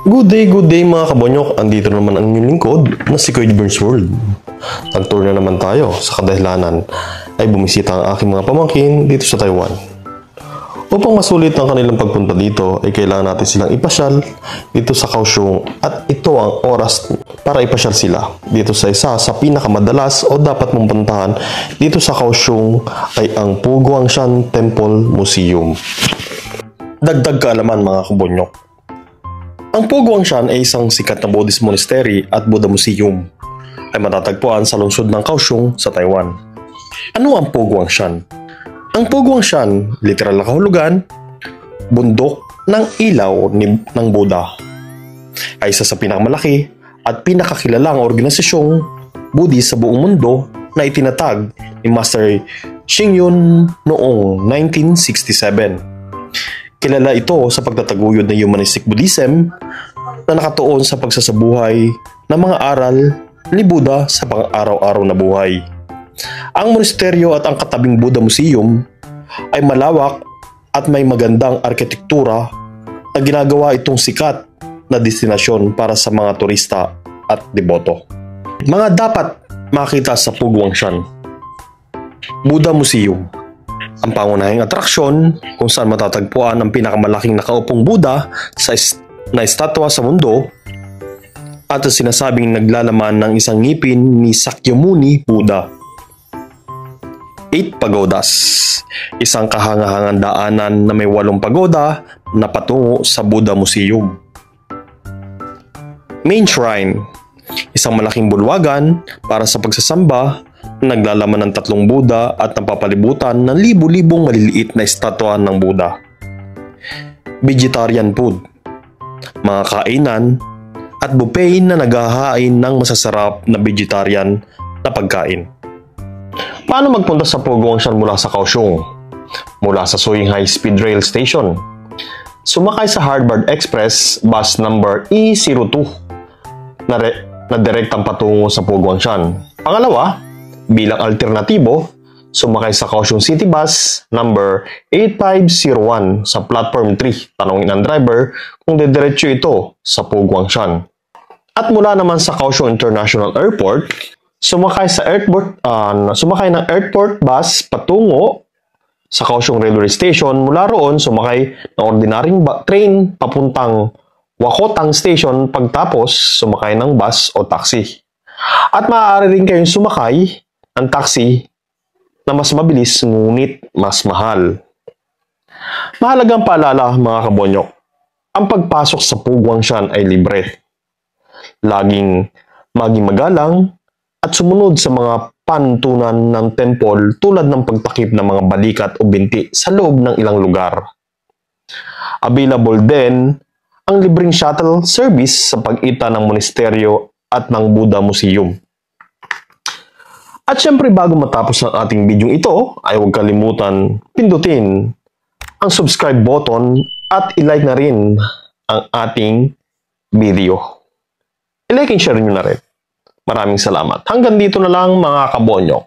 Good day mga kabonyok. Andito naman ang inyong lingkod na si Kuya Burns World. Nag-tour na naman tayo sa kadahilanan ay bumisita ang aking mga pamangkin dito sa Taiwan. Upang masulit ang kanilang pagpunta dito ay kailangan natin silang ipasyal dito sa Kaohsiung at ito ang oras para ipasyal sila dito sa isa sa pinakamadalas o dapat mong puntahan dito sa Kaohsiung ay ang Puguangshan Temple Museum. Dagdag kaalaman mga kabonyok. Ang Puguangshan ay isang sikat na Buddhist monastery at Buddha Museum ay matatagpuan sa lungsod ng Kaohsiung sa Taiwan. Ano ang Puguangshan? Ang Puguangshan, literal na kahulugan, bundok ng ilaw ng Buddha, ay isa sa pinakamalaki at pinakakilalang organisasyong Buddhist sa buong mundo na itinatag ni Master Xing Yun noong 1967. Kilala ito sa pagtataguyod ng Humanistic Buddhism na nakatuon sa pagsasabuhay ng mga aral ni Buddha sa pang-araw-araw na buhay. Ang monasteryo at ang katabing Buddha Museum ay malawak at may magandang arkitektura na ginagawa itong sikat na destinasyon para sa mga turista at deboto. Mga dapat makita sa Puguangshan. Buddha Museum. Ang pangunahing atraksyon kung saan matatagpuan ang pinakamalaking nakaupong Buddha na estatwa sa mundo at ang sinasabing naglalaman ng isang ngipin ni Sakyamuni Buddha. 8 Pagodas. Isang kahangahangang daanan na may 8 pagoda na patungo sa Buddha Museum. Main Shrine. Isang malaking bulwagan para sa pagsasamba na naglalaman ng 3 Buddha at napapalibutan ng libu-libong maliliit na estatwa ng Buddha. Vegetarian food. Mga kainan at buffet na naghahain ng masasarap na vegetarian na pagkain. Paano magpunta sa Puguangshan mula sa Kaohsiung? Mula sa Suiying High Speed Rail Station. Sumakay sa Harvard Express bus number E02 na direktang patungo sa Puguangshan. Pangalawa, bilang alternatibo, sumakay sa Kaohsiung City Bus number 8501 sa platform 3. Tanungin ang driver kung didiretso ito sa Puguangshan. At mula naman sa Kaohsiung International Airport, sumakay ng airport bus patungo sa Kaohsiung Railway Station. Mula roon, sumakay ng ordinaryong train papuntang Wakotang Station, pagtapos sumakay ng bus o taxi. At maaari rin kayong sumakay ng taxi na mas mabilis ngunit mas mahal. Mahalagang paalala mga kabonyok, ang pagpasok sa Puguangshan ay libre. Laging maging magalang at sumunod sa mga pantunan ng temple tulad ng pagtakip ng mga balikat o binti sa loob ng ilang lugar. Available din ang libreng shuttle service sa pagitan ng monasteryo at ng Buddha Museum. At syempre bago matapos ang ating video ito ay huwag kalimutan pindutin ang subscribe button at i-like na rin ang ating video. I-like and share nyo na rin. Maraming salamat. Hanggang dito na lang mga kabonyok.